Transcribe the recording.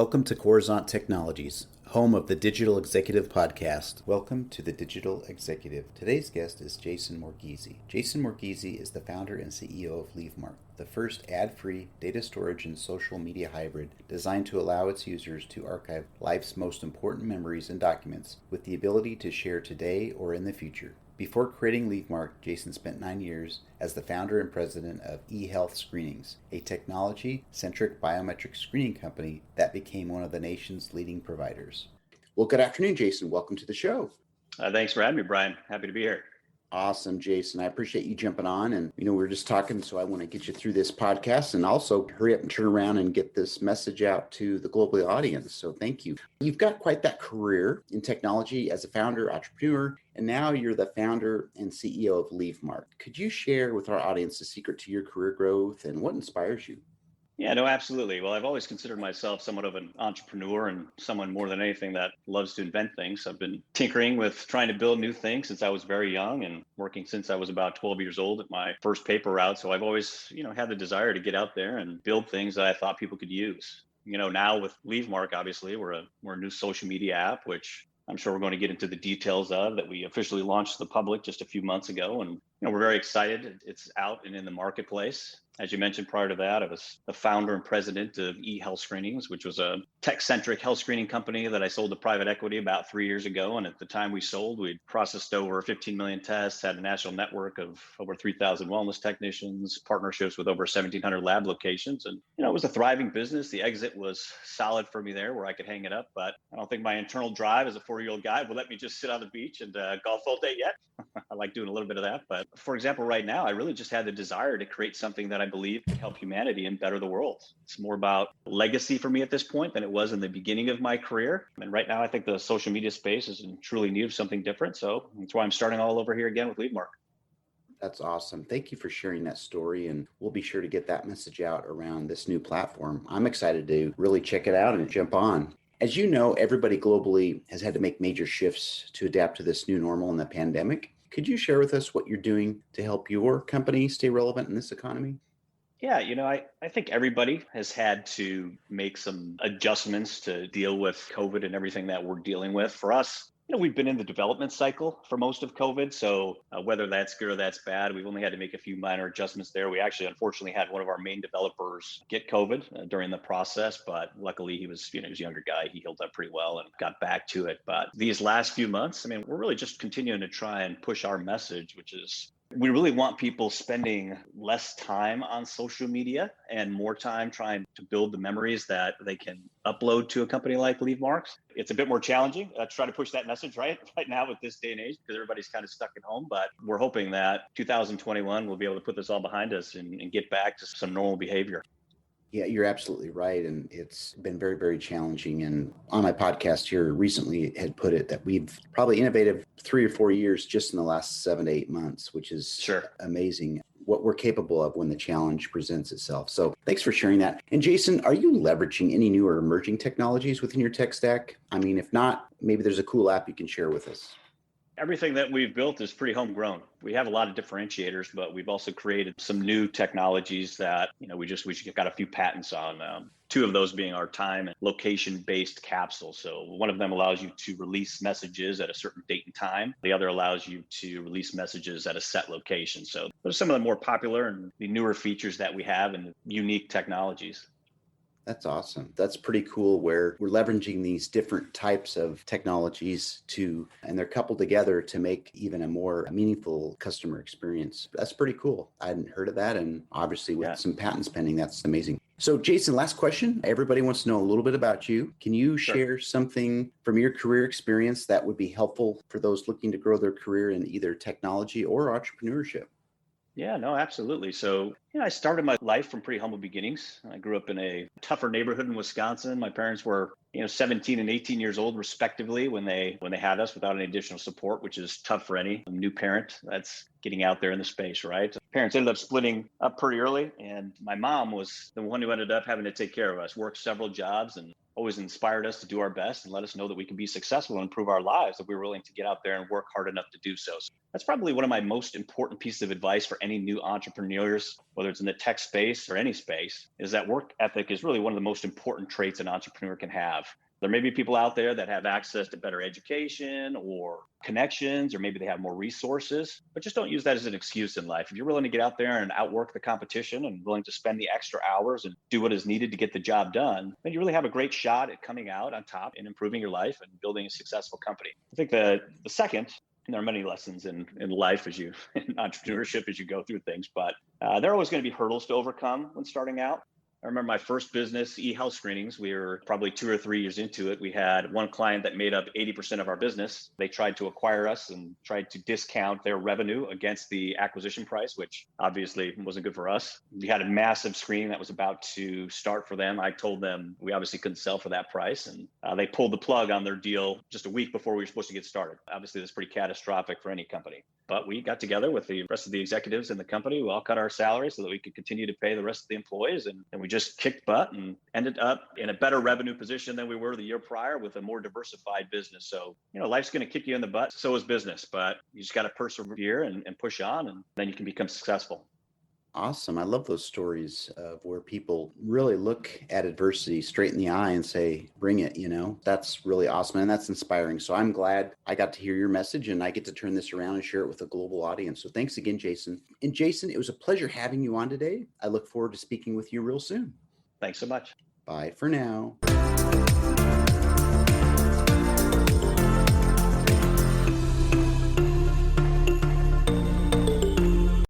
Welcome to Coruzant Technologies, home of the Digital Executive Podcast. Welcome to the Digital Executive. Today's guest is Jason Morgese. Jason Morgese is the founder and CEO of Leavemark, the first ad-free data storage and social media hybrid designed to allow its users to archive life's most important memories and documents with the ability to share today or in the future. Before creating Leavemark, Jason spent 9 years as the founder and president of eHealth Screenings, a technology-centric biometric screening company that became one of the nation's leading providers. Well, good afternoon, Jason. Welcome to the show. Thanks for having me, Brian. Happy to be here. Awesome, Jason. I appreciate you jumping on. And, we were just talking, so I want to get you through this podcast and also hurry up and turn around and get this message out to the global audience. So thank you. You've got quite that career in technology as a founder, entrepreneur, and now you're the founder and CEO of Leavemark. Could you share with our audience the secret to your career growth and what inspires you? Yeah, no, absolutely. Well, I've always considered myself somewhat of an entrepreneur and someone more than anything that loves to invent things. I've been tinkering with trying to build new things since I was very young and working since I was about 12 years old at my first paper route. So I've always, had the desire to get out there and build things that I thought people could use. Now with Leavemark, obviously, we're a new social media app, which I'm sure we're going to get into the details of, that we officially launched to the public just a few months ago. And we're very excited. It's out and in the marketplace. As you mentioned, prior to that, I was the founder and president of eHealth Screenings, which was a tech-centric health screening company that I sold to private equity about 3 years ago. And at the time we sold, we'd processed over 15 million tests, had a national network of over 3,000 wellness technicians, partnerships with over 1,700 lab locations. And, it was a thriving business. The exit was solid for me there where I could hang it up. But I don't think my internal drive as a 4-year-old guy will let me just sit on the beach and golf all day yet. I like doing a little bit of that. But for example, right now, I really just had the desire to create something that I believe can help humanity and better the world. It's more about legacy for me at this point than it was in the beginning of my career. And right now, I think the social media space is in truly need of something different. So that's why I'm starting all over here again with Leavemark. That's awesome. Thank you for sharing that story. And we'll be sure to get that message out around this new platform. I'm excited to really check it out and jump on. As you know, everybody globally has had to make major shifts to adapt to this new normal in the pandemic. Could you share with us what you're doing to help your company stay relevant in this economy? Yeah, I think everybody has had to make some adjustments to deal with COVID and everything that we're dealing with. For us, we've been in the development cycle for most of COVID. So whether that's good or that's bad, we've only had to make a few minor adjustments there. We actually, unfortunately, had one of our main developers get COVID during the process, but luckily he was a younger guy. He healed up pretty well and got back to it. But these last few months, we're really just continuing to try and push our message, which is we really want people spending less time on social media and more time trying to build the memories that they can upload to a company like Leavemark. It's a bit more challenging to try to push that message right now with this day and age because everybody's kind of stuck at home. But we're hoping that 2021 we'll be able to put this all behind us and get back to some normal behavior. Yeah, you're absolutely right. And it's been very, very challenging. And on my podcast here recently had put it that we've probably innovated 3 or 4 years just in the last 7 to 8 months, which is amazing what we're capable of when the challenge presents itself. So thanks for sharing that. And Jason, are you leveraging any new or emerging technologies within your tech stack? If not, maybe there's a cool app you can share with us. Everything that we've built is pretty homegrown. We have a lot of differentiators, but we've also created some new technologies that, we just got a few patents on. 2 of those being our time and location-based capsule. So one of them allows you to release messages at a certain date and time. The other allows you to release messages at a set location. So those are some of the more popular and the newer features that we have and unique technologies. That's awesome. That's pretty cool where we're leveraging these different types of technologies and they're coupled together to make even a more meaningful customer experience. That's pretty cool. I hadn't heard of that. And obviously with some patents pending, that's amazing. So Jason, last question. Everybody wants to know a little bit about you. Can you share something from your career experience that would be helpful for those looking to grow their career in either technology or entrepreneurship? Yeah, no, absolutely. So, I started my life from pretty humble beginnings. I grew up in a tougher neighborhood in Wisconsin. My parents were, 17 and 18 years old, respectively, when they had us without any additional support, which is tough for any new parent that's getting out there in the space, right? parents ended up splitting up pretty early. And my mom was the one who ended up having to take care of us, worked several jobs, and always inspired us to do our best and let us know that we can be successful and improve our lives if we were willing to get out there and work hard enough to do so. So that's probably one of my most important pieces of advice for any new entrepreneurs, whether it's in the tech space or any space, is that work ethic is really one of the most important traits an entrepreneur can have. There may be people out there that have access to better education or connections, or maybe they have more resources, but just don't use that as an excuse in life. If you're willing to get out there and outwork the competition and willing to spend the extra hours and do what is needed to get the job done, then you really have a great shot at coming out on top and improving your life and building a successful company. I think the second, and there are many lessons in life in entrepreneurship as you go through things, but there are always going to be hurdles to overcome when starting out. I remember my first business, e-health screenings. We were probably 2 or 3 years into it. We had one client that made up 80% of our business. They tried to acquire us and tried to discount their revenue against the acquisition price, which obviously wasn't good for us. We had a massive screening that was about to start for them. I told them we obviously couldn't sell for that price, and they pulled the plug on their deal just a week before we were supposed to get started. Obviously, that's pretty catastrophic for any company. But we got together with the rest of the executives in the company. We all cut our salaries so that we could continue to pay the rest of the employees. And we just kicked butt and ended up in a better revenue position than we were the year prior with a more diversified business. So, life's going to kick you in the butt. So is business, but you just got to persevere and push on, and then you can become successful. Awesome. I love those stories of where people really look at adversity straight in the eye and say, bring it, That's really awesome. And that's inspiring. So I'm glad I got to hear your message and I get to turn this around and share it with a global audience. So thanks again, Jason. And Jason, it was a pleasure having you on today. I look forward to speaking with you real soon. Thanks so much. Bye for now.